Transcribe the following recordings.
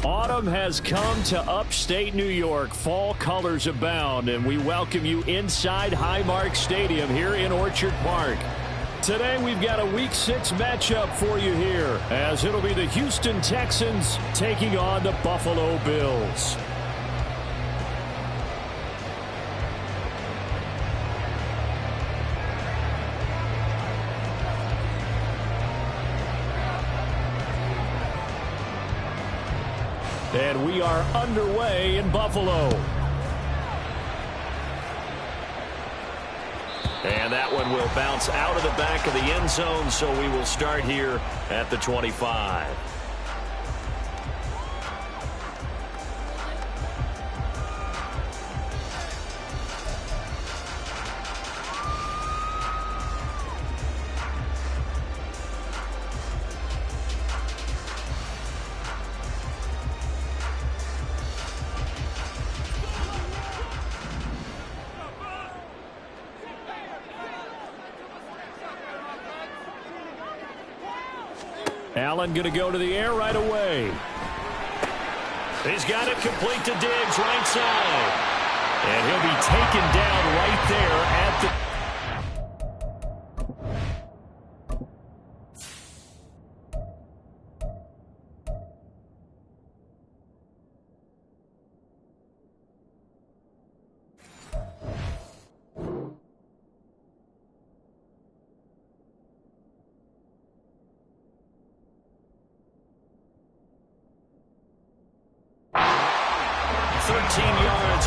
Autumn has come to upstate New York. Fall colors abound, and we welcome you inside Highmark Stadium here in Orchard Park. Today we've got a Week 6 matchup for you here, as it'll be the Houston Texans taking on the Buffalo Bills. And we are underway in Buffalo. And that one will bounce out of the back of the end zone, so we will start here at the 25. Allen going to go to the air right away. He's got it complete to Diggs, right side. And he'll be taken down right there at the...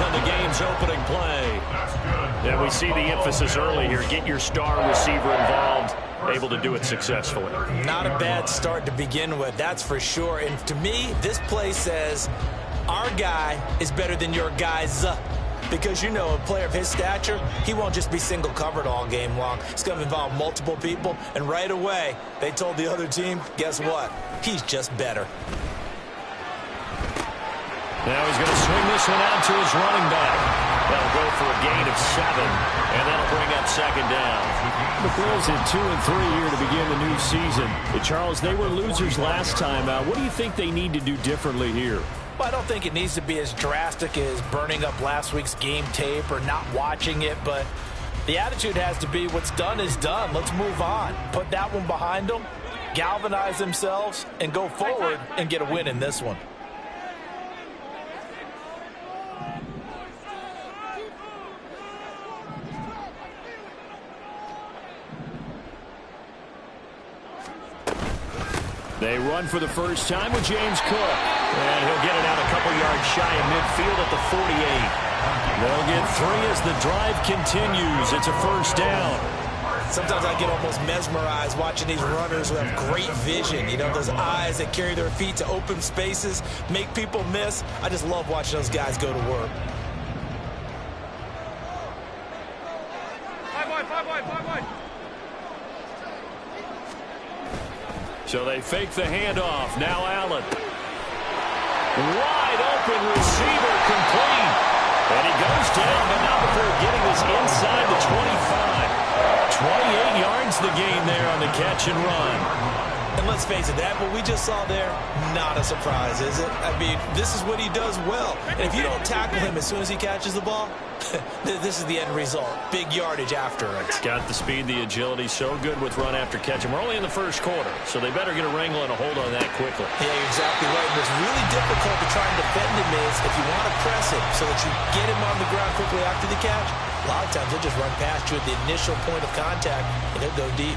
on the game's opening play. And we see the emphasis early here. Get your star receiver involved, able to do it successfully. Not a bad start to begin with, that's for sure. And to me, this play says our guy is better than your guys. Because, you know, a player of his stature, he won't just be single covered all game long. It's going to involve multiple people. And right away, they told the other team, guess what? He's just better. Now he's going to swing this one out to his running back. That'll go for a gain of 7, and that'll bring up second down. The Bills at 2-3 here to begin the new season. Charles, they were losers last time. What do you think they need to do differently here? Well, I don't think it needs to be as drastic as burning up last week's game tape or not watching it, but the attitude has to be what's done is done. Let's move on. Put that one behind them, galvanize themselves, and go forward and get a win in this one. They run for the first time with James Cook. And he'll get it out a couple yards shy of midfield at the 48. They'll get 3 as the drive continues. It's a first down. Sometimes I get almost mesmerized watching these runners who have great vision. You know, those eyes that carry their feet to open spaces, make people miss. I just love watching those guys go to work. So they fake the handoff. Now Allen. Wide open receiver complete. And he goes down, but not before getting this inside the 25. 28 yards the gain there on the catch and run. And let's face it, that what we just saw there, not a surprise, is it? I mean, this is what he does well. And if you don't tackle him as soon as he catches the ball, this is the end result. Big yardage after it. Got the speed, the agility, so good with run after catch. And we're only in the first quarter, so they better get a wrangle and a hold on that quickly. Yeah, you're exactly right. And what's really difficult to try and defend him is if you want to press him so that you get him on the ground quickly after the catch, a lot of times he'll just run past you at the initial point of contact, and he'll go deep.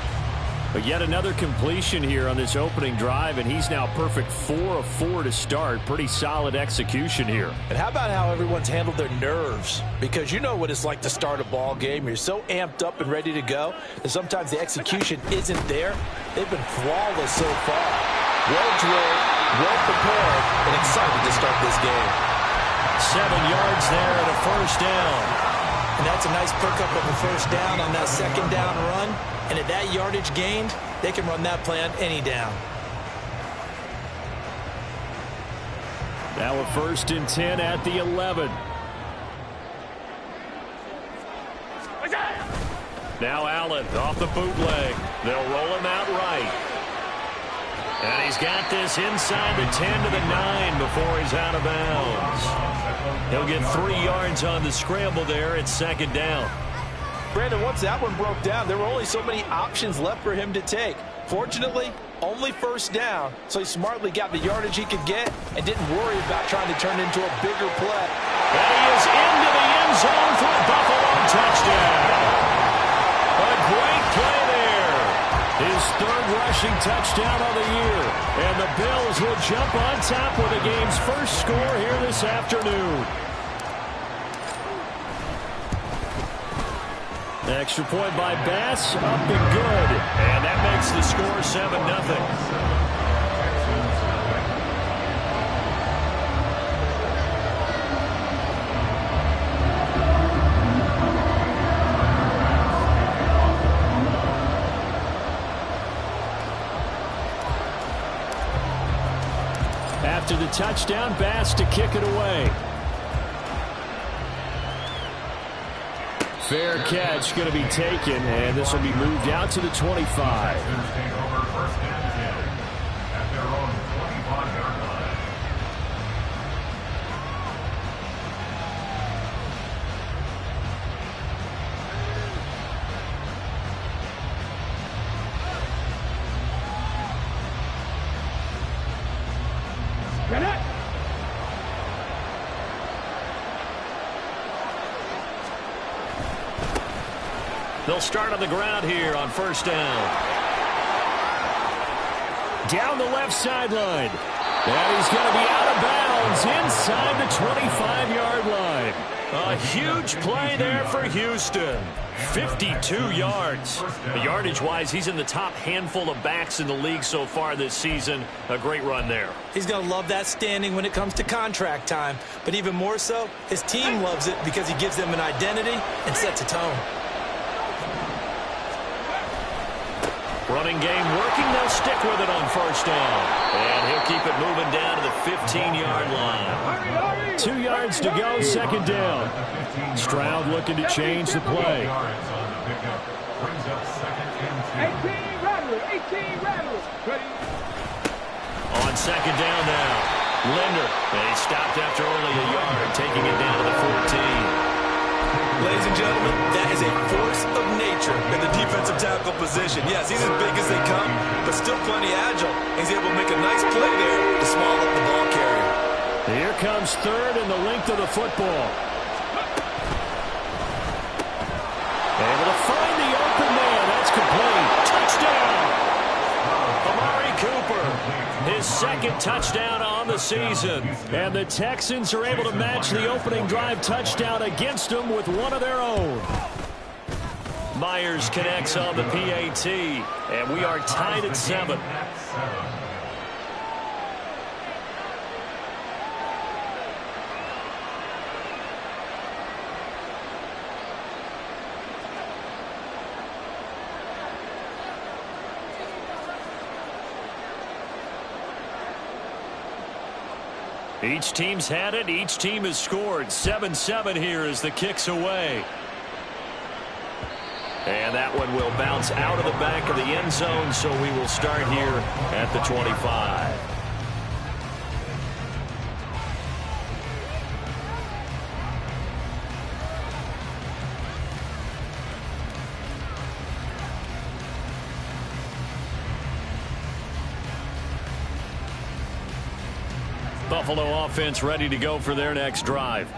But yet another completion here on this opening drive, and he's now perfect 4 of 4 to start. Pretty solid execution here. And how about how everyone's handled their nerves? Because you know what it's like to start a ball game. You're so amped up and ready to go, and sometimes the execution isn't there. They've been flawless so far. Well drilled, well prepared, and excited to start this game. 7 yards there and a first down. And that's a nice pickup of a first down on that second down run. And at that yardage gained, they can run that play on any down. Now a 1st and 10 at the 11. Now Allen off the bootleg. They'll roll him out right. And he's got this inside the 10 to the 9 before he's out of bounds. He'll get 3 yards on the scramble there. It's second down. Brandon, once that one broke down, there were only so many options left for him to take. Fortunately, only first down, so he smartly got the yardage he could get and didn't worry about trying to turn it into a bigger play. And he is into the end zone for a Buffalo touchdown. A great play there. His 3rd rushing touchdown of the year. And the Bills will jump on top with the game's first score here this afternoon. Extra point by Bass, up and good. And that makes the score 7-0. After the touchdown, Bass to kick it away. Fair catch going to be taken, and this will be moved out to the 25. They'll start on the ground here on first down. Down the left sideline. And he's going to be out of bounds inside the 25-yard line. A huge play there for Houston. 52 yards. Yardage-wise, he's in the top handful of backs in the league so far this season. A great run there. He's going to love that standing when it comes to contract time. But even more so, his team loves it because he gives them an identity and sets a tone. Running game working. They'll stick with it on first down. And he'll keep it moving down to the 15-yard line. 2 yards to go, second down. Stroud looking to change the play. 18 Rattlers. Ready. On second down now. Linder. They stopped after only a yard, taking it down to the 14. Ladies and gentlemen, that is a force of nature in the defensive tackle position. Yes, he's as big as they come, but still plenty agile. He's able to make a nice play there to small up the ball carrier. Here comes third and the length of the football. Able to find the open man. That's complete. Touchdown! Amari Cooper. His second touchdown on the season. And the Texans are able to match the opening drive touchdown against them with one of their own. Myers connects on the PAT. And we are tied at 7. Each team's had it. Each team has scored. 7-7 here as the kick's away. And that one will bounce out of the back of the end zone, so we will start here at the 25. Buffalo offense ready to go for their next drive.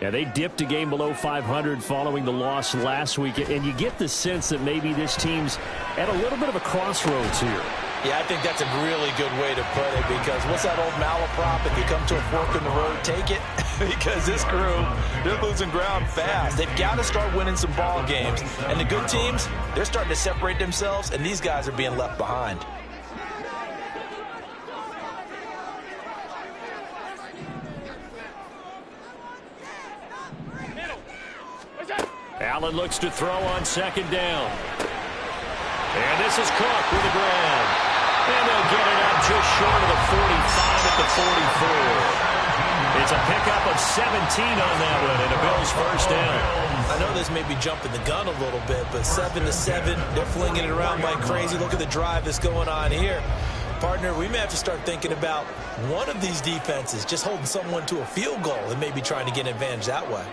Yeah, they dipped a game below 500 following the loss last week, and you get the sense that maybe this team's at a little bit of a crossroads here. Yeah, I think that's a really good way to put it, because what's that old malaprop? If you come to a fork in the road, take it. Because this crew, they're losing ground fast. They've got to start winning some ball games. And the good teams, they're starting to separate themselves, and these guys are being left behind. Allen looks to throw on second down. And this is Cook with the grab. And they'll get it out just short of the 45 at the 44. It's a pickup of 17 on that one, and a Bills first down. I know this may be jumping the gun a little bit, but 7-7, they're flinging it around like crazy. Look at the drive that's going on here. Partner, we may have to start thinking about one of these defenses just holding someone to a field goal and maybe trying to get an advantage that way.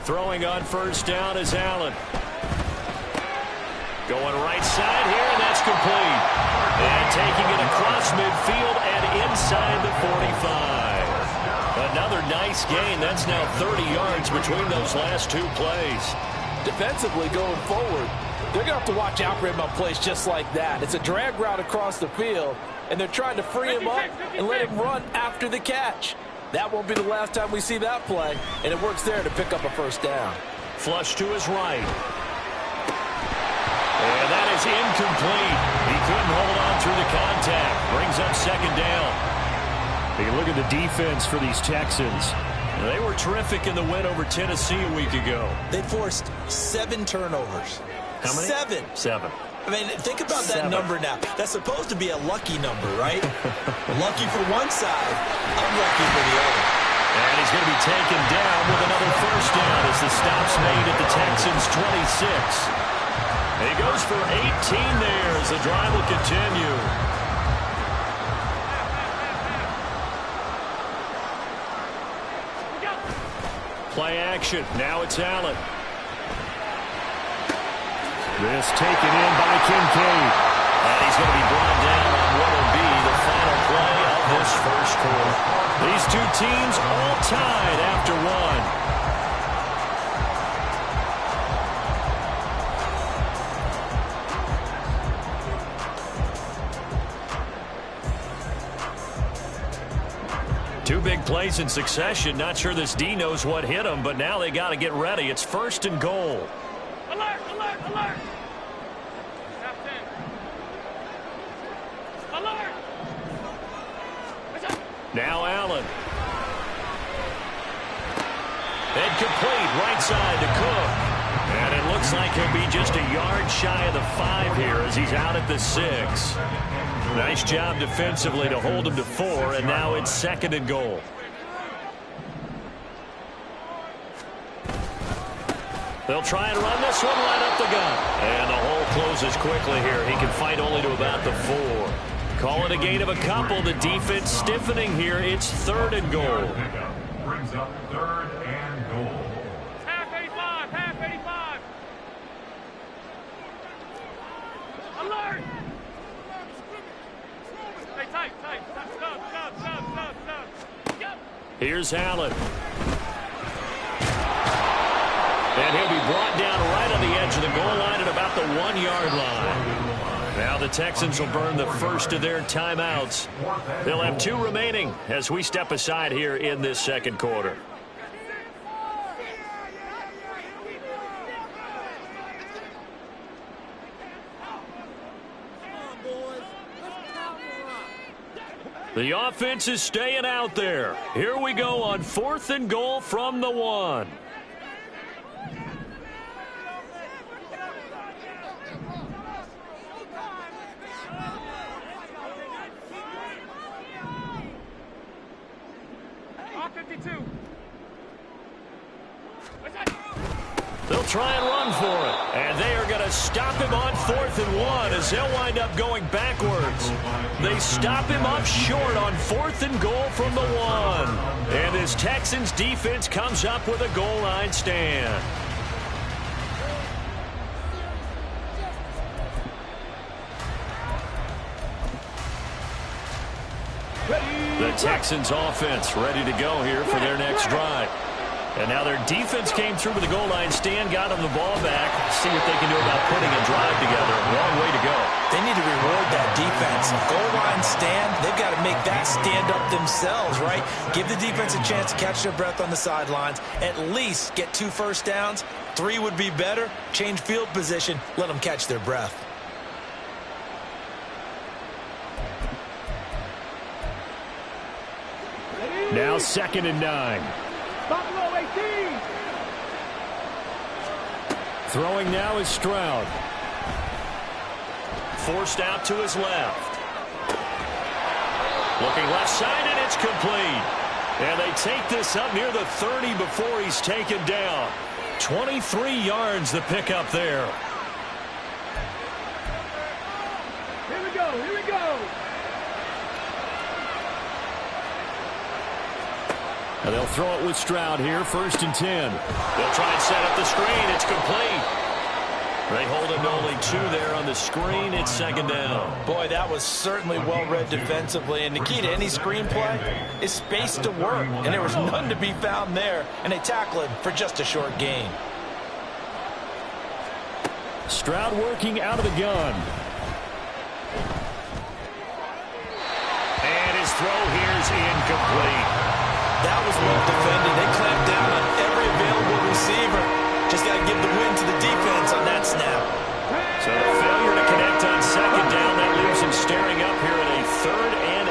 Throwing on first down is Allen. Going right side here, and that's complete. And taking it across midfield and inside the 45. Another nice gain. That's now 30 yards between those last two plays. Defensively going forward, they're going to have to watch out for him on plays just like that. It's a drag route across the field, and they're trying to free him up and let him run after the catch. That won't be the last time we see that play, and it works there to pick up a first down. Flush to his right. And that is incomplete. He couldn't hold on through the contact. Brings up second down. You look at the defense for these Texans. They were terrific in the win over Tennessee a week ago. They forced 7 turnovers. How many? 7. I mean, think about that number now. That's supposed to be a lucky number, right? Lucky for one side, unlucky for the other. And he's going to be taken down with another first down as the stop's made at the Texans' 26. He goes for 18 there as the drive will continue. Play action. Now it's Allen. This taken in by Kincaid. And he's going to be brought down on what will be the final play of this first quarter. These two teams all tied after one. Two big plays in succession. Not sure this D knows what hit him, but now they got to get ready. It's first and goal. Alert, alert, alert. Alert. Now Allen. And complete right side to Cook. And it looks like he'll be just a yard shy of the 5 here as he's out at the 6. Nice job defensively to hold him to 4, and now it's second and goal. They'll try and run this one right up the gut. And the hole closes quickly here. He can fight only to about the 4. Call it a gain of a couple. The defense stiffening here. It's third and goal. Brings up third and goal. Half 85, half 85. Alert. Stay tight, tight. Stop. Here's Allen. And he'll be brought down right on the edge of the goal line at about the 1-yard line. Now the Texans will burn the first of their timeouts. They'll have 2 remaining as we step aside here in this second quarter. The offense is staying out there. Here we go on 4th and goal from the 1. They'll try and run for it. And they are going to stop him on 4th and 1 as they'll wind up going backwards. They stop him up short on 4th and goal from the 1. And this Texans defense comes up with a goal line stand. The Texans offense ready to go here for their next drive. And now their defense came through with the goal line stand, got them the ball back. See what they can do about putting a drive together. Long way to go. They need to reward that defense. Goal line stand, they've got to make that stand up themselves, right? Give the defense a chance to catch their breath on the sidelines. At least get 2 first downs. 3 would be better. Change field position. Let them catch their breath. Now 2nd and 9. Buffalo 18. Throwing now is Stroud. Forced out to his left. Looking left side, and it's complete. And they take this up near the 30 before he's taken down. 23 yards the pickup there. Here we go, here we go. And they'll throw it with Stroud here, 1st and 10. They'll try and set up the screen. It's complete. They hold him to only 2 there on the screen. It's 2nd down. Boy, that was certainly well-read defensively. And the key to any screenplay is space to work. And there was none to be found there. And they tackle him for just a short gain. Stroud working out of the gun. And his throw here is incomplete. That was well defended. They clamped down on every available receiver. Just got to give the win to the defense on that snap. So the failure to connect on 2nd down, that leaves him staring up here at a 3rd and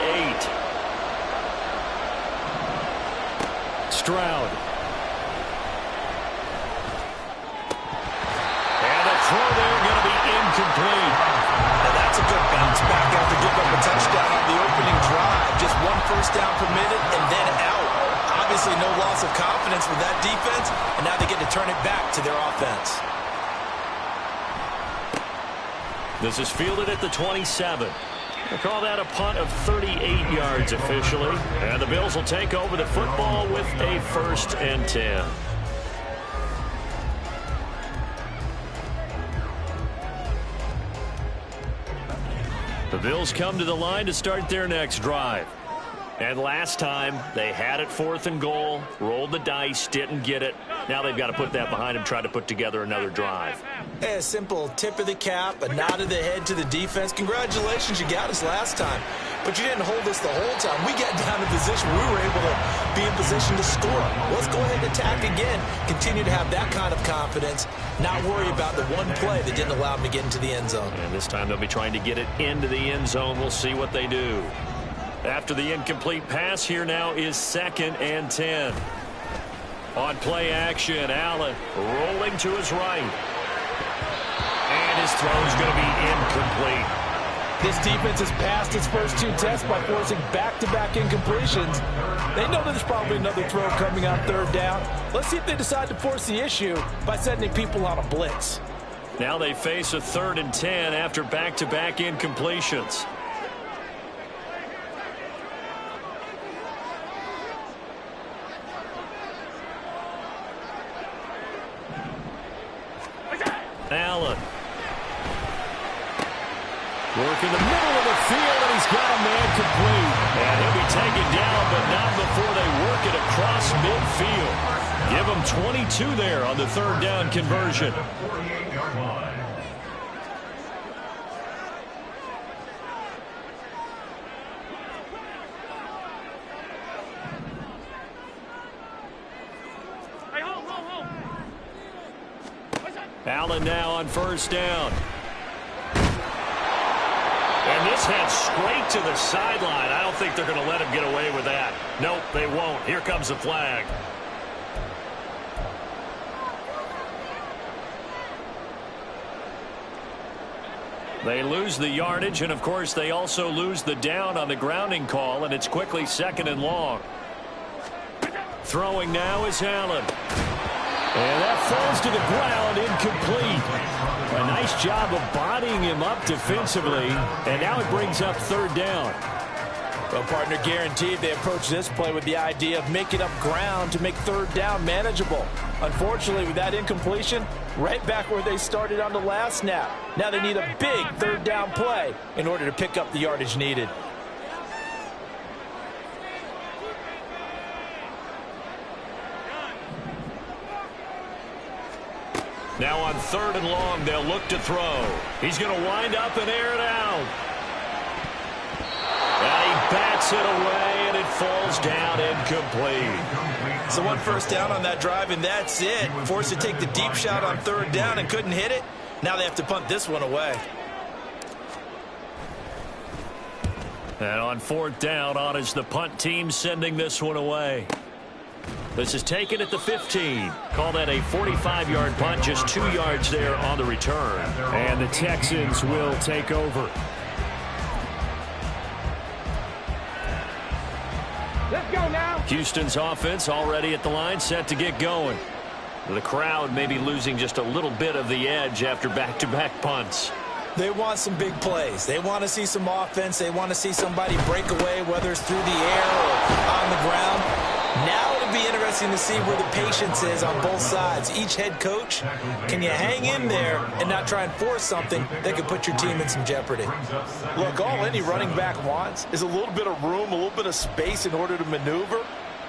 8. Stroud. And the throw there going to be incomplete. Now that's a good bounce back after giving up a touchdown on the opening drive. Just 1 first down permitted and then out. Obviously no loss of confidence with that defense, and now they get to turn it back to their offense. This is fielded at the 27. We'll call that a punt of 38 yards officially. And the Bills will take over the football with a 1st and 10. The Bills come to the line to start their next drive. And last time, they had it 4th and goal, rolled the dice, didn't get it. Now they've got to put that behind them, try to put together another drive. Hey, a simple tip of the cap, a nod of the head to the defense. Congratulations, you got us last time. But you didn't hold us the whole time. We got down in position. We were able to be in position to score. Let's go ahead and attack again. Continue to have that kind of confidence. Not worry about the one play that didn't allow them to get into the end zone. And this time they'll be trying to get it into the end zone. We'll see what they do. After the incomplete pass, here now is 2nd and 10. On play action, Allen rolling to his right. And his throw is going to be incomplete. This defense has passed its first 2 tests by forcing back-to-back incompletions. They know that there's probably another throw coming on 3rd down. Let's see if they decide to force the issue by sending people on a blitz. Now they face a 3rd and 10 after back-to-back incompletions. Allen. Working the middle of the field, and he's got a man complete. And he'll be taken down, but not before they work it across midfield. Give him 22 there on the 3rd down conversion. 48-yard line. Allen now on 1st down. And this heads straight to the sideline. I don't think they're going to let him get away with that. Nope, they won't. Here comes the flag. They lose the yardage, and of course they also lose the down on the grounding call, and it's quickly 2nd and long. Throwing now is Allen. And that falls to the ground, incomplete. A nice job of bodying him up defensively, and now it brings up 3rd down. Well, partner, guaranteed they approach this play with the idea of making up ground to make 3rd down manageable. Unfortunately, with that incompletion, right back where they started on the last snap. Now they need a big 3rd down play in order to pick up the yardage needed. Now on 3rd and long, they'll look to throw. He's going to wind up and air it out. And he bats it away, and it falls down incomplete. So 1 first down on that drive, and that's it. Forced to take the deep shot on 3rd down and couldn't hit it. Now they have to punt this one away. And on 4th down, on is the punt team sending this one away. This is taken at the 15. Call that a 45-yard punt, just 2 yards there on the return. And the Texans will take over. Let's go now. Houston's offense already at the line, set to get going. The crowd may be losing just a little bit of the edge after back-to-back punts. They want some big plays. They want to see some offense. They want to see somebody break away, whether it's through the air or on the ground. Now it'll be interesting to see where the patience is on both sides. Each head coach, can you hang in there and not try and force something that could put your team in some jeopardy? Look, all any running back wants is a little bit of room, a little bit of space in order to maneuver.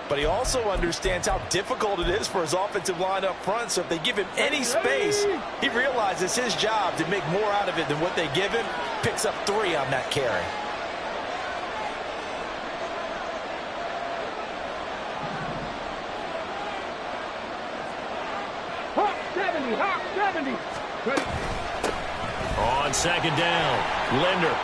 But he also understands how difficult it is for his offensive line up front. So if they give him any space, he realizes his job to make more out of it than what they give him. Picks up 3 on that carry. Hawk 70, Hawk 70. Ready. On second down, Linder.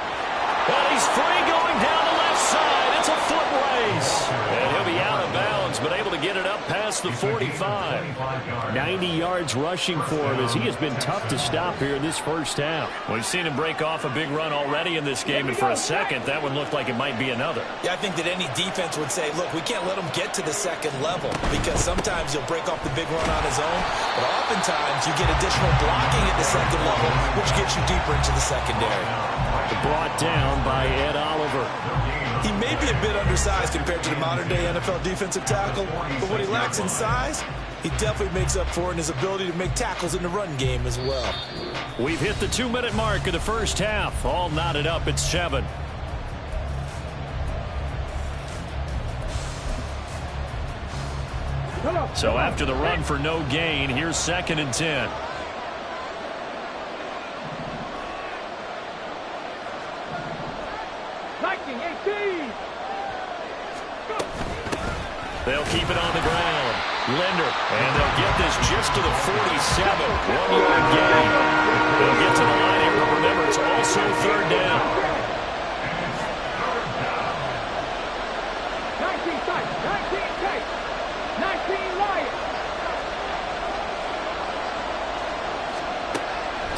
And he's free going down the left side. It's a foot race. And he'll be out of bounds, but able to get it up past the 45. 90 yards rushing for him as he has been tough to stop here in this first half. We've seen him break off a big run already in this game, and for a second, that one looked like it might be another. Yeah, I think that any defense would say, look, we can't let him get to the second level because sometimes he'll break off the big run on his own, but oftentimes you get additional blocking at the second level, which gets you deeper into the secondary. Brought down by Ed Oliver. He may be a bit undersized compared to the modern-day NFL defensive tackle, but what he lacks in size, he definitely makes up for in his ability to make tackles in the run game as well. We've hit the 2-minute mark of the first half. All knotted up at 7. So after the run for no gain, here's 2nd and 10. They'll keep it on the ground. Linder, and they'll get this just to the 47. 1-yard gain. They'll get to the line here, but remember, it's also 3rd down. 19 tight, 19 tight, 19 Lions.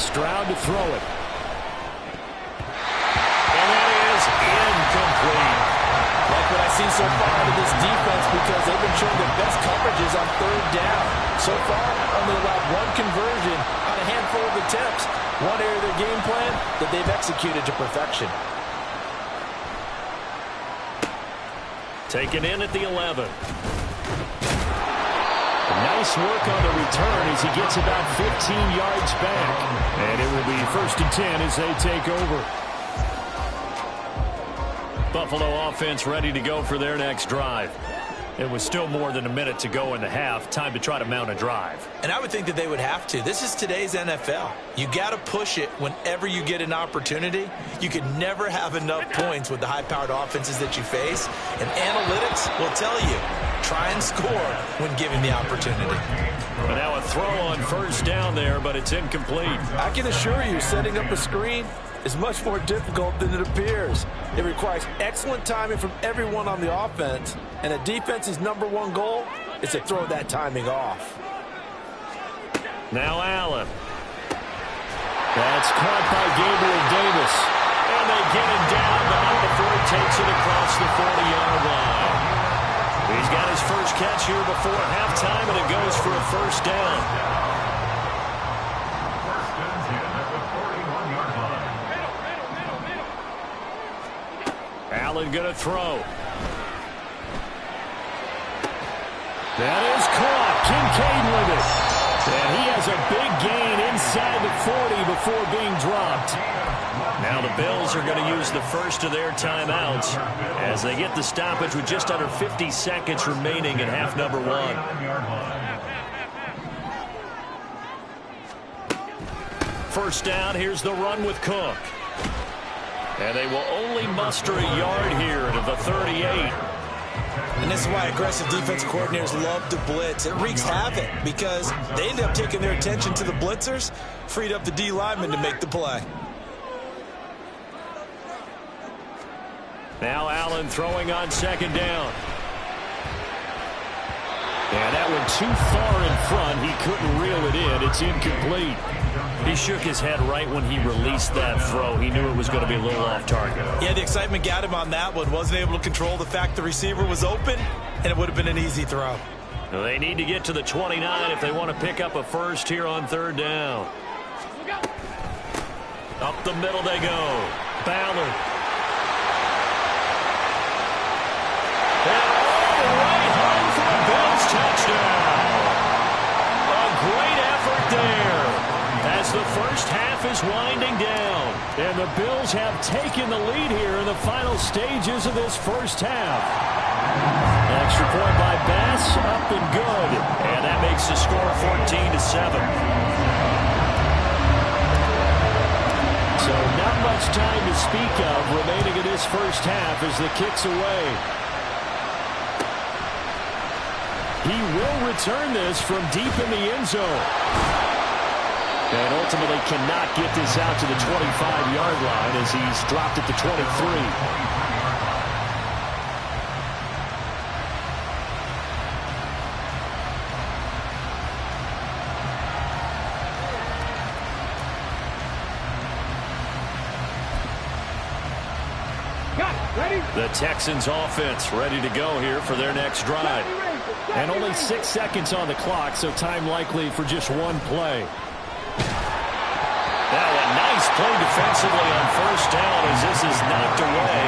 Stroud to throw it. And that is incomplete. Like what I've seen so far out of this defense because they've been showing their best coverages on 3rd down. So far, only allowed 1 conversion on a handful of attempts. One area of their game plan that they've executed to perfection. Taken in at the 11. Nice work on the return as he gets about 15 yards back. And it will be 1st and 10 as they take over. Buffalo offense ready to go for their next drive. It was still more than a minute to go in the half. Time to try to mount a drive. And I would think that they would have to. This is today's NFL. You got to push it whenever you get an opportunity. You can never have enough points with the high-powered offenses that you face. And analytics will tell you, try and score when given the opportunity. But now a throw on 1st down there, but it's incomplete. I can assure you, setting up a screen is much more difficult than it appears. It requires excellent timing from everyone on the offense, and a defense's #1 goal is to throw that timing off. Now Allen. That's caught by Gabriel Davis. And they get him down, but not before he takes it across the 40-yard line. He's got his first catch here before halftime, and it goes for a 1st down. Allen going to throw. That is caught. Kincaid with it. And he has a big gain inside the 40 before being dropped. Now the Bills are going to use the first of their timeouts as they get the stoppage with just under 50 seconds remaining in half number 1. First down, here's the run with Cook. And they will only muster a yard here to the 38. And this is why aggressive defensive coordinators love to blitz. It wreaks havoc because they end up taking their attention to the blitzers, freed up the D lineman to make the play. Now Allen throwing on 2nd down. And that one too far in front. He couldn't reel it in. It's incomplete. He shook his head right when he released that throw. He knew it was going to be a little off target. Yeah, the excitement got him on that one. Wasn't able to control the fact the receiver was open, and it would have been an easy throw. They need to get to the 29 if they want to pick up a first here on third down. Up the middle they go. Ballard. And all the way home for the Bills touchdown. A great effort there as the first half is winding down. And the Bills have taken the lead here in the final stages of this first half. Extra point by Bass, up and good. And that makes the score 14-7. So not much time to speak of remaining in this first half as the kick's away. He will return this from deep in the end zone. And ultimately cannot get this out to the 25-yard line as he's dropped at the 23. The Texans offense ready to go here for their next drive. And only 6 seconds on the clock, so time likely for just one play. Now a nice play defensively on first down as this is knocked away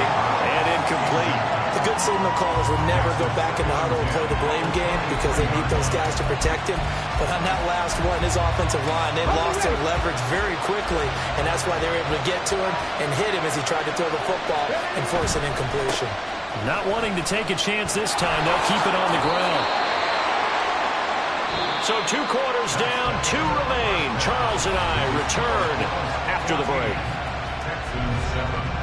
and incomplete. The good signal callers would never go back in the huddle and play the blame game because they need those guys to protect him. But on that last one, his offensive line, they lost their leverage very quickly, and that's why they were able to get to him and hit him as he tried to throw the football and force an incompletion. Not wanting to take a chance this time, they'll keep it on the ground. So 2 quarters down, 2 remain. Charles and I return after the break. Texans 7.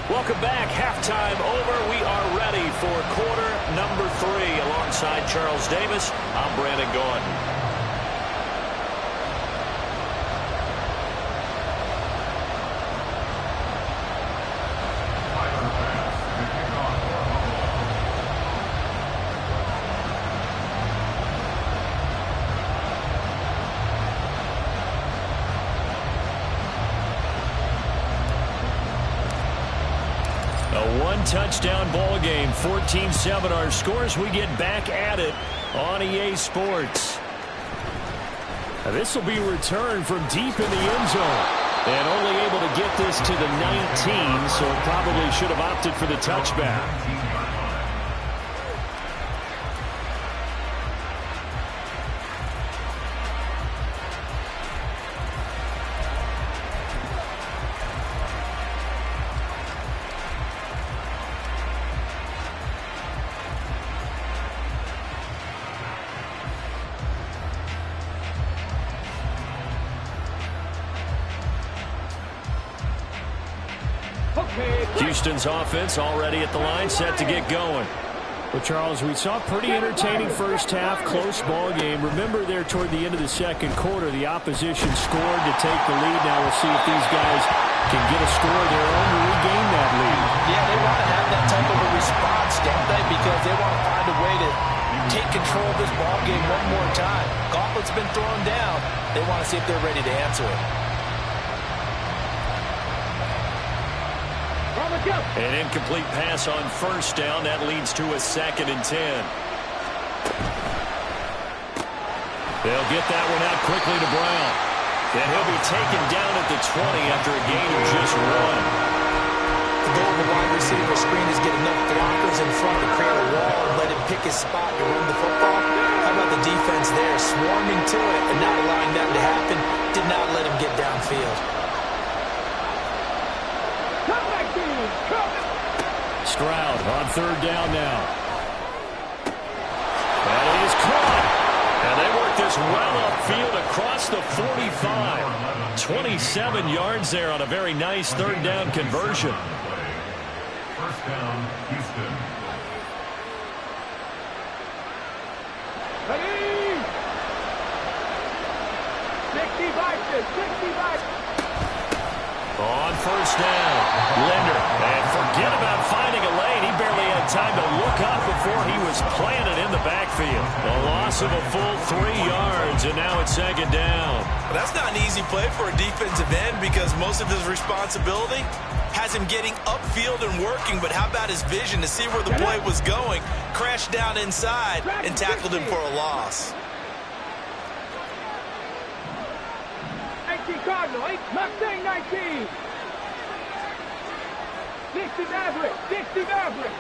Welcome back. Halftime over. We are ready for quarter number 3. Alongside Charles Davis, I'm Brandon Gordon. Touchdown ball game, 14-7 our scores. We get back at it on EA Sports. Now this will be returned from deep in the end zone and only able to get this to the 19, so it probably should have opted for the touchback. Houston's offense already at the line, set to get going. Well, Charles, we saw a pretty entertaining first half, close ball game. Remember there toward the end of the second quarter, the opposition scored to take the lead. Now we'll see if these guys can get a score of their own to regain that lead. Yeah, they want to have that type of a response, don't they? Because they want to find a way to take control of this ball game one more time. Gauntlet's been thrown down. They want to see if they're ready to answer it. An incomplete pass on first down. That leads to a 2nd and 10. They'll get that one out quickly to Brown. And he'll be taken down at the 20 after a gain of just 1. The goal of the wide receiver screen is get enough blockers in front to create a wall and let him pick his spot to run the football. How about the defense there, swarming to it and not allowing that to happen? Did not let him get downfield. Stroud on third down now. And he is caught. And they work this well upfield across the 45. 27 yards there on a very nice third down conversion. First down, Houston. Ready? 65, 65. On first down, Linder. And forget about finding a lane. He barely had time to look up before he was planted in the backfield. A loss of a full 3 yards, and now it's second down. That's not an easy play for a defensive end because most of his responsibility has him getting upfield and working, but how about his vision to see where the play was going, crashed down inside, and tackled him for a loss. 19 Cardinal, 8 Mustang 19. 60 Maverick, 60 Maverick.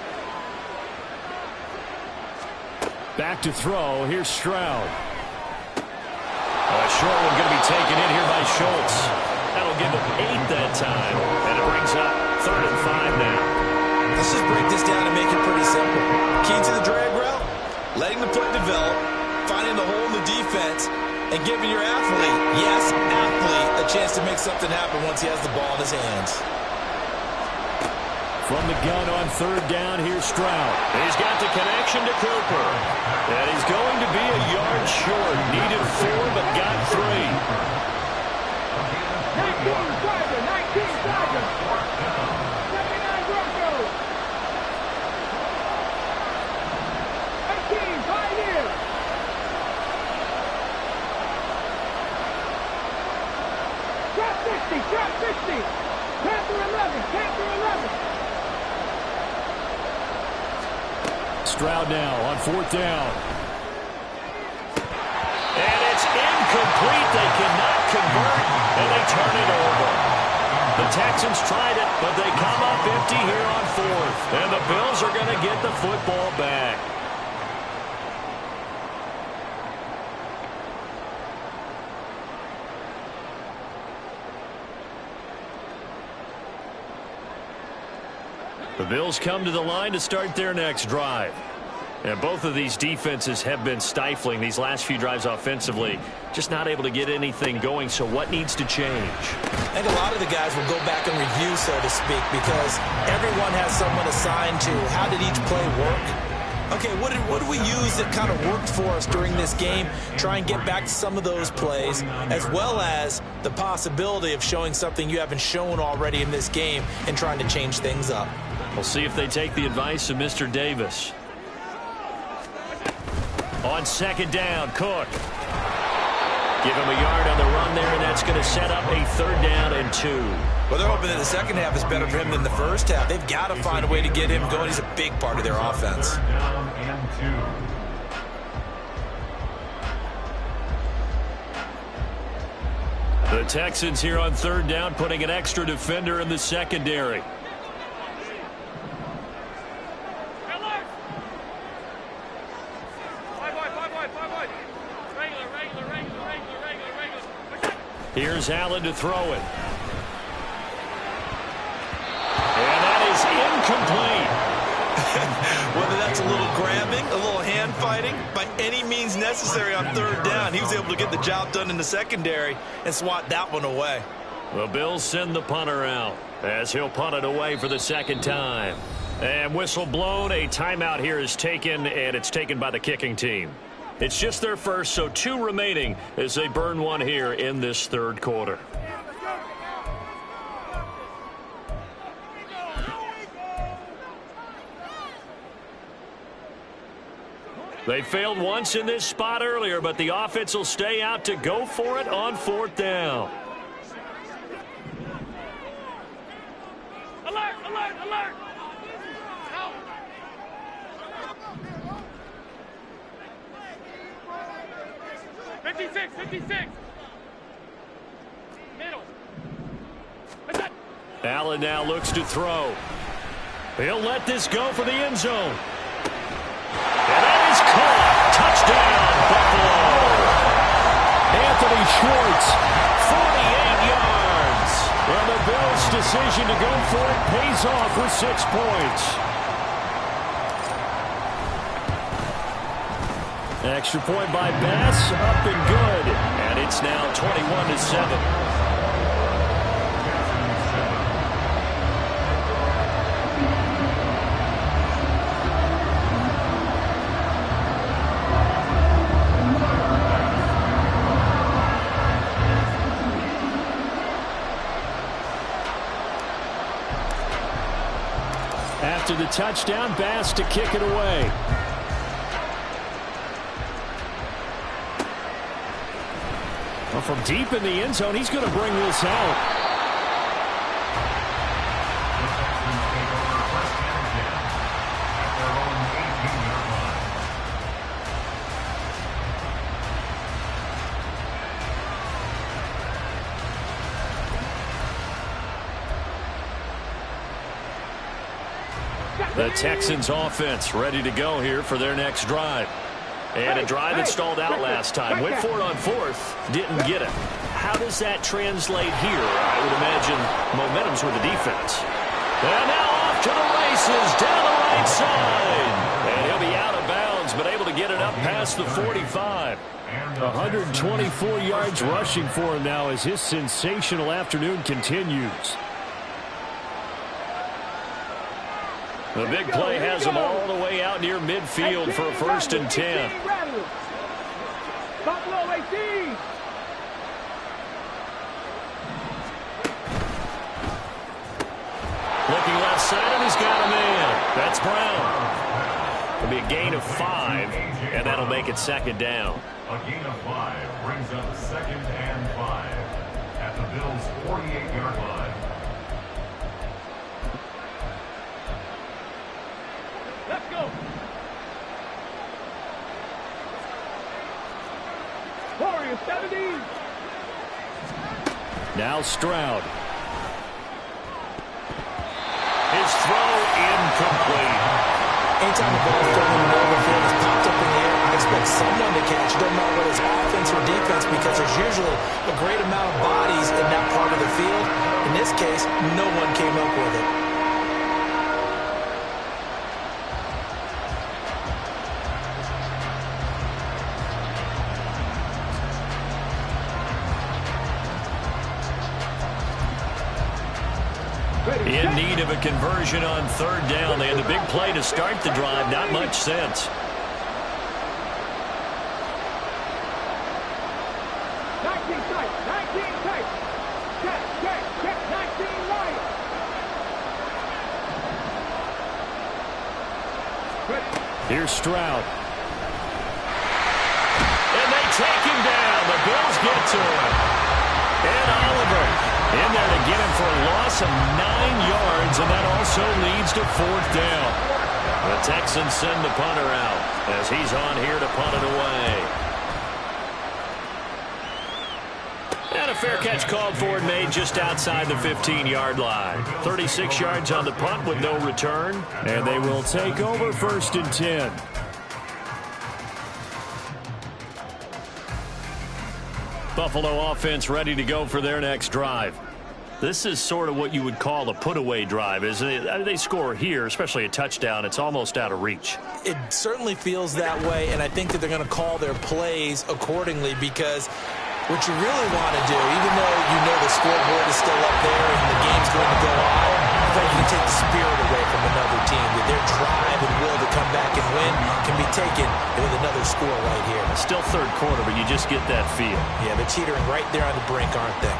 Back to throw. Here's Stroud. A short one going to be taken in here by Schultz. That'll give him 8 that time. And it brings up 3rd and 5 now. Let's just break this down and make it pretty simple. Key to the drag route, letting the play develop, finding the hole in the defense, and giving your athlete, yes, athlete, a chance to make something happen once he has the ball in his hands. From the gun on 3rd down, here's Stroud. He's got the connection to Cooper. And he's going to be a yard short. Needed 4, but got 3. 19 Tiger, 19 Tiger. 79 Broncos. 18 Pioneers. Drop 60, drop 60. Panther 11, Panther 11. Stroud now on 4th down. And it's incomplete. They cannot convert, and they turn it over. The Texans tried it, but they come up empty here on 4th. And the Bills are going to get the football back. The Bills come to the line to start their next drive. And both of these defenses have been stifling these last few drives offensively. Just not able to get anything going, so what needs to change? I think a lot of the guys will go back and review, so to speak, because everyone has someone assigned to how did each play work. Okay, what did we use that kind of worked for us during this game? Try and get back to some of those plays, as well as the possibility of showing something you haven't shown already in this game and trying to change things up. We'll see if they take the advice of Mr. Davis. On 2nd down, Cook. Give him a yard on the run there, and that's going to set up a 3rd down and 2. Well, they're hoping that the second half is better for him than the first half. They've got to find a way to get him going. He's a big part of their offense. Down and 2. The Texans here on 3rd down, putting an extra defender in the secondary. Here's Allen to throw it. And that is incomplete. Whether that's a little grabbing, a little hand fighting, by any means necessary on 3rd down, he was able to get the job done in the secondary and swat that one away. The Bills send the punter out as he'll punt it away for the 2nd time. And whistle blown, a timeout here is taken, and it's taken by the kicking team. It's just their first, so 2 remaining as they burn one here in this 3rd quarter. They failed once in this spot earlier, but the offense will stay out to go for it on 4th down. Alert, alert, alert. 56, 56. Middle. Allen now looks to throw. He'll let this go for the end zone. And that is caught. Touchdown, Buffalo. Anthony Schwartz, 48 yards. And the Bills' decision to go for it pays off with 6 points. Extra point by Bass, up and good. And it's now 21-7. After the touchdown, Bass to kick it away. Well, from deep in the end zone, he's going to bring this out. The Texans offense ready to go here for their next drive. And a drive that stalled out last time. Went for it on fourth. Didn't get it. How does that translate here? I would imagine momentum's with the defense. And now off to the races down the right side. And he'll be out of bounds, but able to get it up past the 45. 124 yards rushing for him now as his sensational afternoon continues. The big play has him all the way out near midfield for a 1st and 10. Buffalo 18. Looking left side, and he's got a man. That's Brown. It'll be a gain of 5, and that'll make it 2nd down. A gain of 5 brings up 2nd and 5 at the Bills' 48-yard line. Let's go. Warriors 70. Now Stroud. His throw incomplete. Anytime the ball is thrown in the middle of the field, it's popped up in the air, I expect someone to catch. It doesn't matter whether it's offense or defense because there's usually a great amount of bodies in that part of the field. In this case, no one came up with it. In need of a conversion on 3rd down. They had the big play to start the drive. Not much sense. 19 tight. 19 tight. Check. 19 right. Here's Stroud. And they take him down. The Bills get to him. And Oliver in there to get him for a loss of 9 yards, and that also leads to 4th down. The Texans send the punter out as he's on here to punt it away. And a fair catch called for and made just outside the 15-yard line. 36 yards on the punt with no return, and they will take over 1st and 10. Buffalo offense ready to go for their next drive. This is sort of what you would call a put-away drive, isn't it? They score here, especially a touchdown. It's almost out of reach. It certainly feels that way, and I think that they're going to call their plays accordingly because what you really want to do, even though you know the scoreboard is still up there and the game's going to go on, I thought you can take the spirit away from another team. That their drive and will to come back and win can be taken with another score right here. It's still 3rd quarter, but you just get that feel. Yeah, they're teetering right there on the brink, aren't they?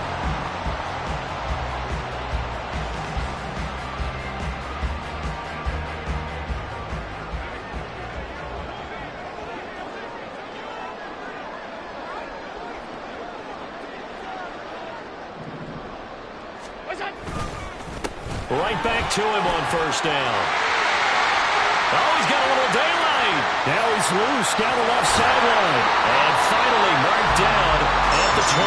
Right back to him on 1st down. Oh, he's got a little daylight. Now he's loose down the left sideline. And finally marked down at the 23.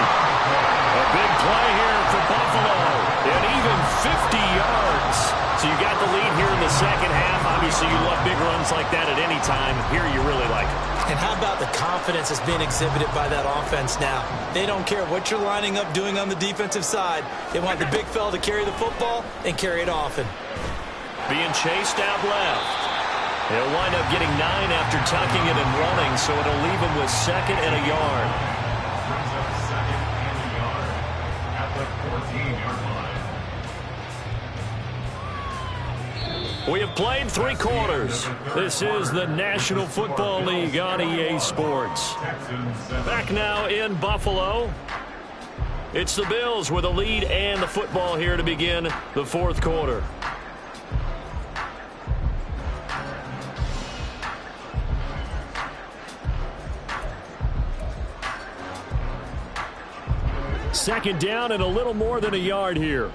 A big play here for Buffalo. And even 50 yards. So you got the lead here in the 2nd half. Obviously, you love big runs like that at any time. Here you really like it. And how about the confidence that's being exhibited by that offense now? They don't care what you're lining up doing on the defensive side. They want the big fella to carry the football and carry it often. Being chased out left. He'll wind up getting 9 after tucking it and running, so it'll leave him with 2nd and a yard. Brings up 2nd and a yard at the 14-yard line. We have played 3 quarters. This is the National Football League on EA Sports. Back now in Buffalo. It's the Bills with a lead and the football here to begin the 4th quarter. Second down and a little more than a yard here.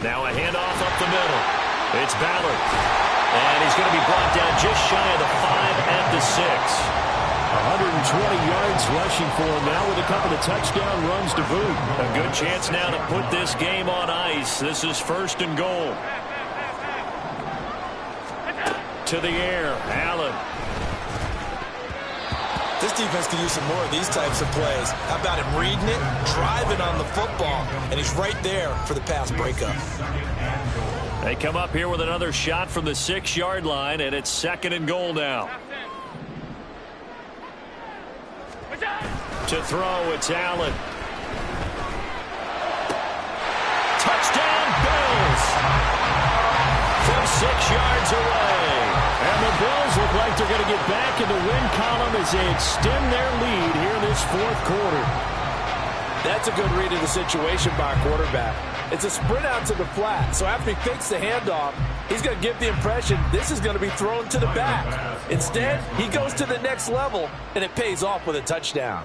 Now a handoff up the middle. It's Ballard. And he's going to be brought down just shy of the 5 at the 6. 120 yards rushing for him now with a couple of touchdown runs to boot. A good chance now to put this game on ice. This is 1st and goal. To the air, Allen. This defense could use some more of these types of plays. How about him reading it, driving on the football, and he's right there for the pass breakup. They come up here with another shot from the 6-yard line, and it's 2nd and goal now. To throw, it's Allen. Touchdown, Bills! From 6 yards away. And the Bills look like they're going to get back in the win column as they extend their lead here in this 4th quarter. That's a good read of the situation by a quarterback. It's a sprint out to the flat, so after he fakes the handoff, he's going to give the impression this is going to be thrown to the back. Instead, he goes to the next level, and it pays off with a touchdown.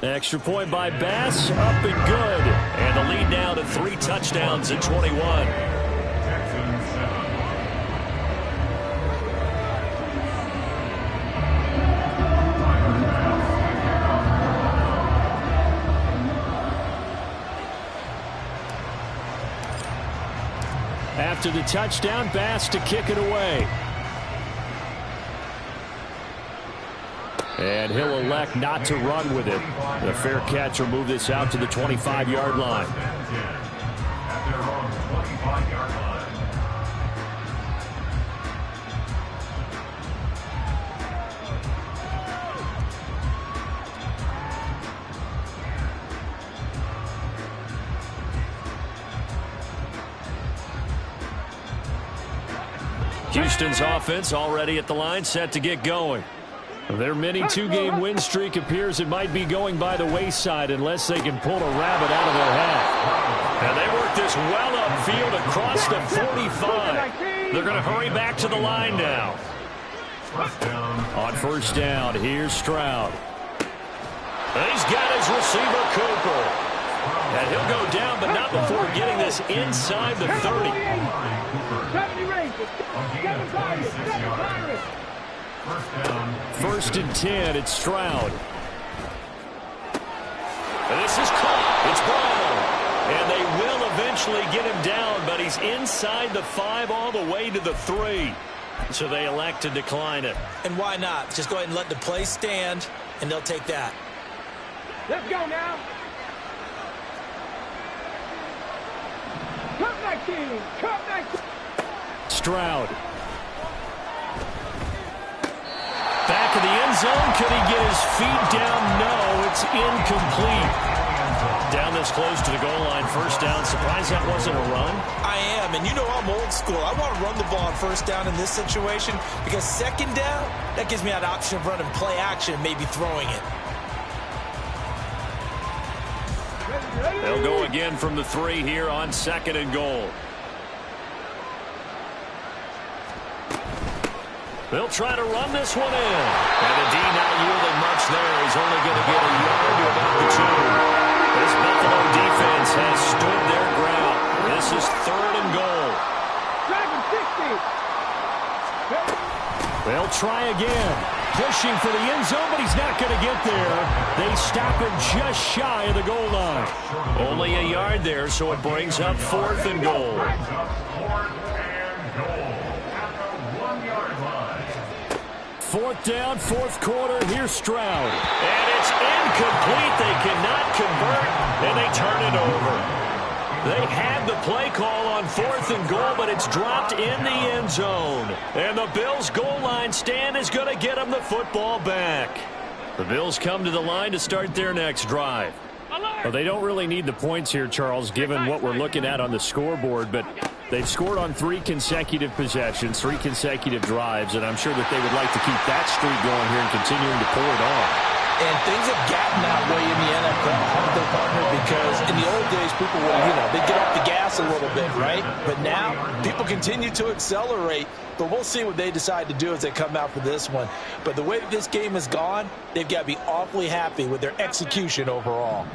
Extra point by Bass, up and good. And the lead now to 3 touchdowns at 21. After the touchdown, Bass to kick it away. And he'll elect not to run with it. The fair catch will move this out to the 25-yard line. Houston's offense already at the line, set to get going. Their mini 2-game win streak appears it might be going by the wayside unless they can pull a rabbit out of their hat. And they work this well upfield across the 45. They're going to hurry back to the line now. On 1st down, here's Stroud. And he's got his receiver, Cooper. And he'll go down, but not before getting this inside the 30. 1st and 10, it's Stroud. And this is caught. It's Brown. And they will eventually get him down, but he's inside the 5 all the way to the 3. So they elect to decline it. And why not? Just go ahead and let the play stand, and they'll take that. Let's go now. Cut 19. Cut 19. Stroud. Back of the end zone. Could he get his feet down? No, it's incomplete. Down this close to the goal line, 1st down. Surprised that wasn't a run? I am, and you know I'm old school. I want to run the ball on 1st down in this situation because 2nd down, that gives me that option of running play action and maybe throwing it. They'll go again from the 3 here on 2nd and goal. They'll try to run this one in. And the D not yielding much there. He's only going to get a yard to about the 2. This Buffalo defense has stood their ground. This is 3rd and goal. They'll try again. Pushing for the end zone, but he's not going to get there. They stop him just shy of the goal line. Only a yard there, so it brings up 4th and goal. 4th down, 4th quarter. Here's Stroud. And it's incomplete. They cannot convert, and they turn it over. They had the play call on 4th and goal, but it's dropped in the end zone. And the Bills' goal line stand is going to get them the football back. The Bills come to the line to start their next drive. Well, they don't really need the points here, Charles, given what we're looking at on the scoreboard, but they've scored on 3 consecutive possessions, 3 consecutive drives, and I'm sure that they would like to keep that streak going here and continuing to pour it on. And things have gotten that way in the NFL, haven't they, partner? Because in the old days, people would, they'd get off the gas a little bit, right? But now, people continue to accelerate. But we'll see what they decide to do as they come out for this one. But the way that this game has gone, they've got to be awfully happy with their execution overall.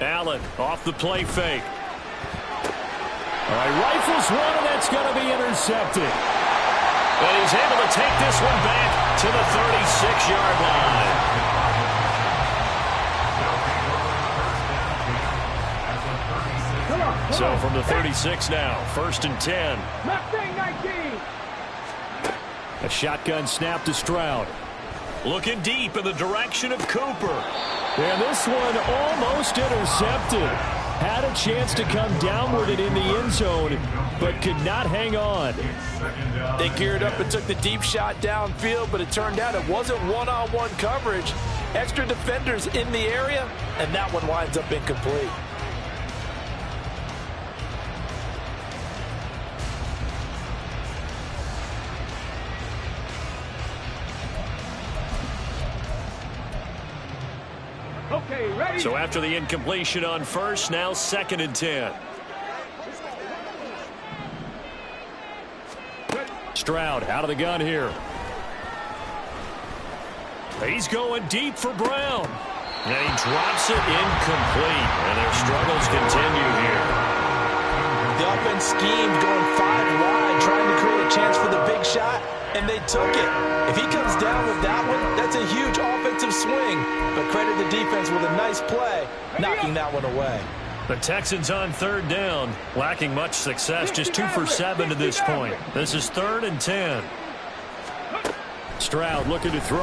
Allen off the play fake. All right, rifles one, and that's going to be intercepted. And he's able to take this one back to the 36-yard line. So from the 36 now, 1st and 10. A shotgun snap to Stroud. Looking deep in the direction of Cooper. And this one almost intercepted. Had a chance to come down with it in the end zone, but could not hang on. They geared up and took the deep shot downfield, but it turned out it wasn't one-on-one coverage. Extra defenders in the area, and that one winds up incomplete. Okay, ready? So after the incompletion on first, now 2nd and 10. Stroud out of the gun here. He's going deep for Brown. And he drops it incomplete. And their struggles continue here. The offense schemed going 5 wide, trying to create a chance for the big shot, and they took it. If he comes down with that one, that's a huge offensive swing. But credit the defense with a nice play, knocking that one away. The Texans on 3rd down, lacking much success, just 2 for 7 to this point. This is 3rd and 10. Stroud looking to throw.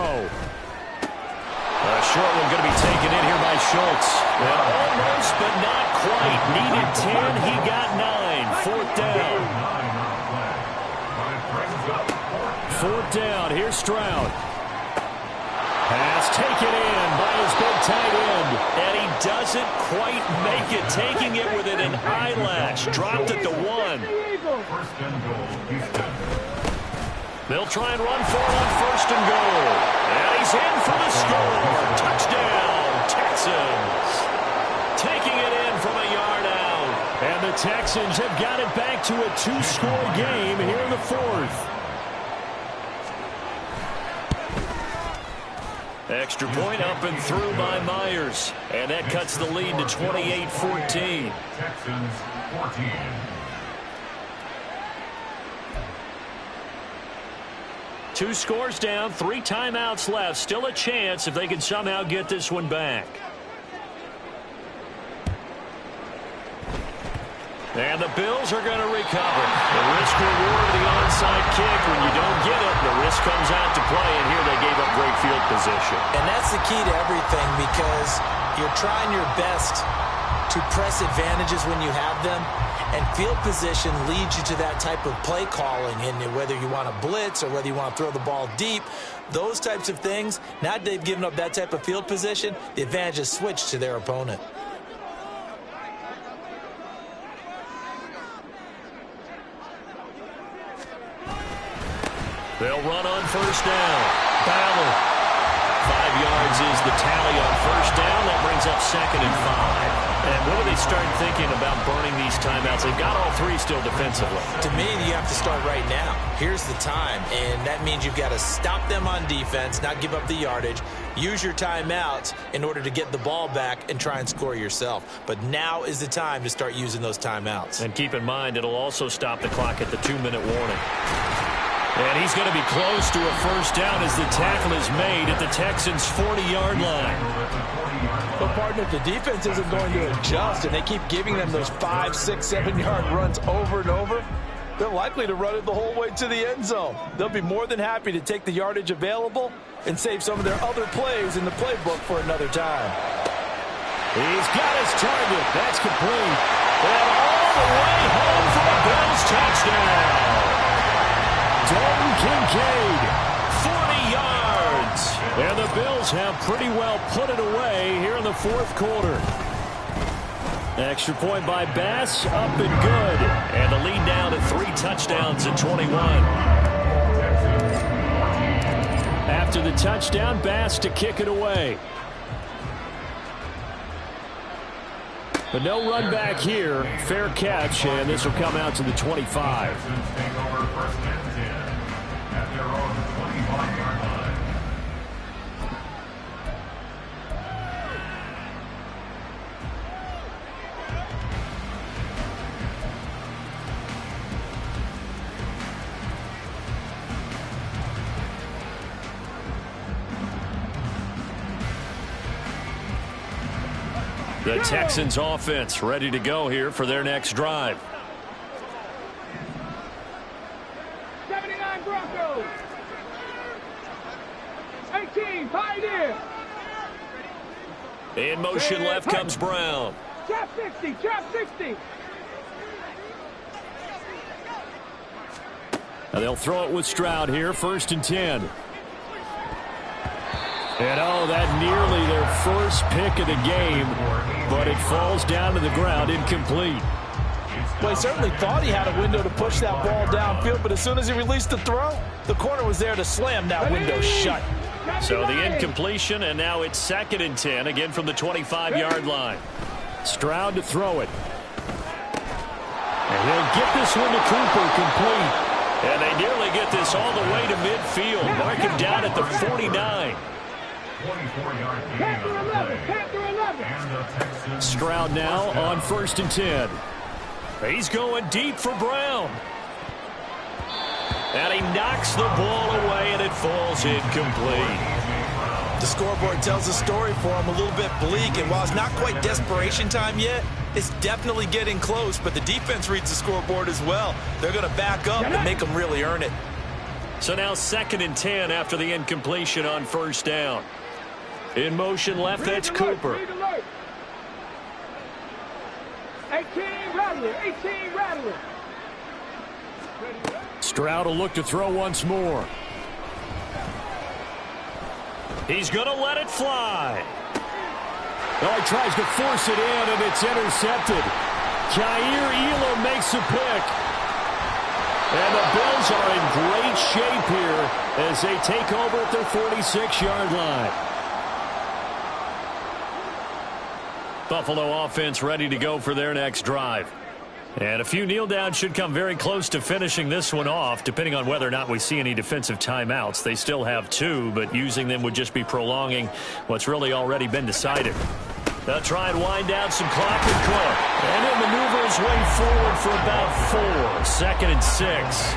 A short one going to be taken in here by Schultz. And almost, but not quite. Needed 10, he got 9. 4th down. 4th down, here's Stroud. Pass taken in by his big tight end. And he doesn't quite make it, taking it with an eyelash. Dropped it to 1. They'll try and run for it on 1st and goal. And he's in for the score. Touchdown, Texans. Taking it in from a yard out. And the Texans have got it back to a 2-score game here in the 4th. Extra point up and through by Myers. And that cuts the lead to 28-14. Texans 14. Two scores down, 3 timeouts left. Still a chance if they can somehow get this one back. And the Bills are going to recover. The risk-reward of the onside kick. When you don't get it, the risk comes out to play, and here they gave up great field position. And that's the key to everything, because you're trying your best to press advantages when you have them, and field position leads you to that type of play calling. And whether you want to blitz or whether you want to throw the ball deep, those types of things, now that they've given up that type of field position, the advantage is switched to their opponent. They'll run on 1st down. Ballard. 5 yards is the tally on 1st down. That brings up 2nd and 5. And what do they start thinking about burning these timeouts? They've got all 3 still defensively. To me, you have to start right now. Here's the time, and that means you've got to stop them on defense, not give up the yardage, use your timeouts in order to get the ball back and try and score yourself. But now is the time to start using those timeouts. And keep in mind, it'll also stop the clock at the 2-minute warning. And he's going to be close to a 1st down as the tackle is made at the Texans' 40-yard line. But, partner, if the defense isn't going to adjust and they keep giving them those 5, 6, 7-yard runs over and over, they're likely to run it the whole way to the end zone. They'll be more than happy to take the yardage available and save some of their other plays in the playbook for another time. He's got his target. That's complete. And all the way home for a Bills touchdown. Dalton Kincaid, 40 yards. And the Bills have pretty well put it away here in the 4th quarter. Extra point by Bass, up and good. And the lead down to 3 touchdowns at 21. After the touchdown, Bass to kick it away. But no run back here. Fair catch, and this will come out to the 25. Texans take over first and 10 at their own 25-yard line. The Texans offense ready to go here for their next drive. 79 Broncos. 18 Pioneer. In motion left comes Brown. Trap 60. Trap 60. Now they'll throw it with Stroud here. First and 10. And oh, that nearly their first pick of the game, but it falls down to the ground, incomplete. Well, he certainly thought he had a window to push that ball downfield, but as soon as he released the throw, the corner was there to slam that window shut. So the incompletion, and now it's second and 10, again from the 25-yard line. Stroud to throw it. And he'll get this one to Cooper, complete. And they nearly get this all the way to midfield. Mark him down at the 49. 24-yard gain on the play. And the Texans. Stroud now on first and 10. He's going deep for Brown. And he knocks the ball away, and it falls incomplete. The scoreboard tells a story for him, a little bit bleak, and while it's not quite desperation time yet, it's definitely getting close, but the defense reads the scoreboard as well. They're going to back up and make them really earn it. So now second and 10 after the incompletion on first down. In motion left, that's Cooper. 18 Rattler. 18 Rattler. Stroud will look to throw once more. He's going to let it fly. Oh, he tries to force it in, and it's intercepted. Kaiir Elam makes a pick. And the Bills are in great shape here as they take over at their 46-yard line. Buffalo offense ready to go for their next drive. And a few kneel downs should come very close to finishing this one off, depending on whether or not we see any defensive timeouts. They still have 2, but using them would just be prolonging what's really already been decided. They'll try and wind down some clock and Cook. And he'll maneuver his way forward for about 4. Second and 6.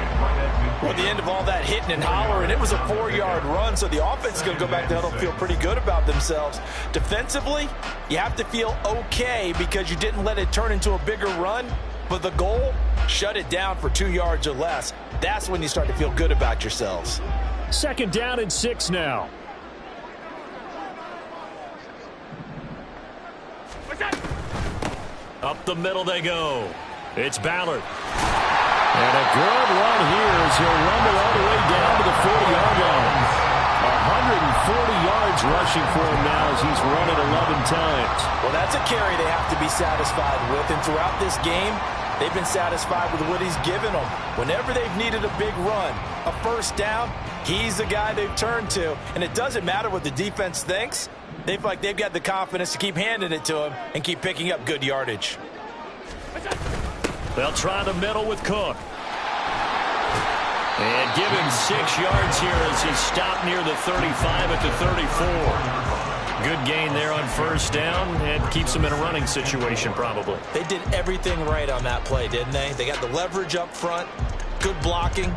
Well, the end of all that hitting and hollering, it was a 4-yard run, so the offense is going to go back down and feel pretty good about themselves. Defensively, you have to feel okay because you didn't let it turn into a bigger run, but the goal, shut it down for 2 yards or less. That's when you start to feel good about yourselves. Second down and 6 now. Up the middle they go. It's Ballard. And a good run here as he'll rumble all the way down to the 40-yard line. 140 yards rushing for him now as he's run it 11 times. Well, that's a carry they have to be satisfied with. And throughout this game, they've been satisfied with what he's given them. Whenever they've needed a big run, a first down, he's the guy they've turned to. And it doesn't matter what the defense thinks. They feel like they've got the confidence to keep handing it to him and keep picking up good yardage. They'll try the middle with Cook. And give him 6 yards here as he stopped near the 35 at the 34. Good gain there on first down and keeps him in a running situation probably. They did everything right on that play, didn't they? They got the leverage up front, good blocking,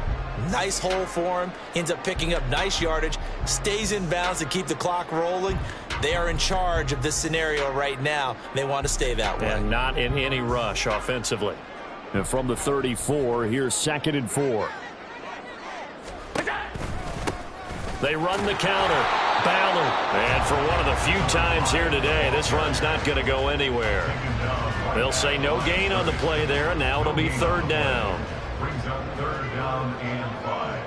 nice hole for him, ends up picking up nice yardage, stays in bounds to keep the clock rolling. They are in charge of this scenario right now. They want to stay that way. And not in any rush offensively. And from the 34, here's second and 4. They run the counter. Ballard. And for one of the few times here today, this run's not going to go anywhere. They'll say no gain on the play there, and now it'll be third down. Brings up third down and 5.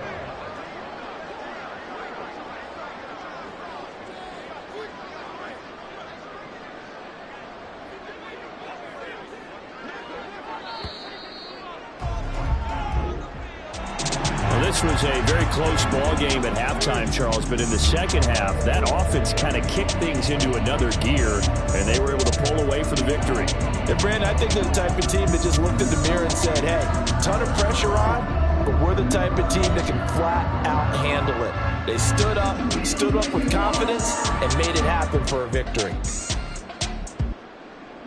this was a very close ball game at halftime, Charles, but in the second half, that offense kind of kicked things into another gear, and they were able to pull away for the victory. And, Brandon, I think they're the type of team that just looked in the mirror and said, hey, ton of pressure on, but we're the type of team that can flat out handle it. They stood up with confidence, and made it happen for a victory.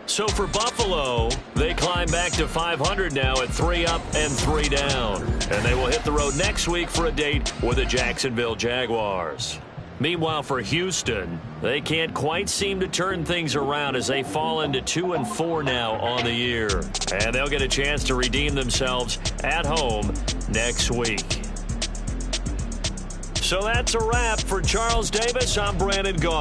So for Buffalo, they climb back to 500 now at 3 up and 3 down. And they will hit the road next week for a date with the Jacksonville Jaguars. Meanwhile, for Houston, they can't quite seem to turn things around as they fall into 2-4 now on the year. And they'll get a chance to redeem themselves at home next week. So that's a wrap for Charles Davis. I'm Brandon Gaudin.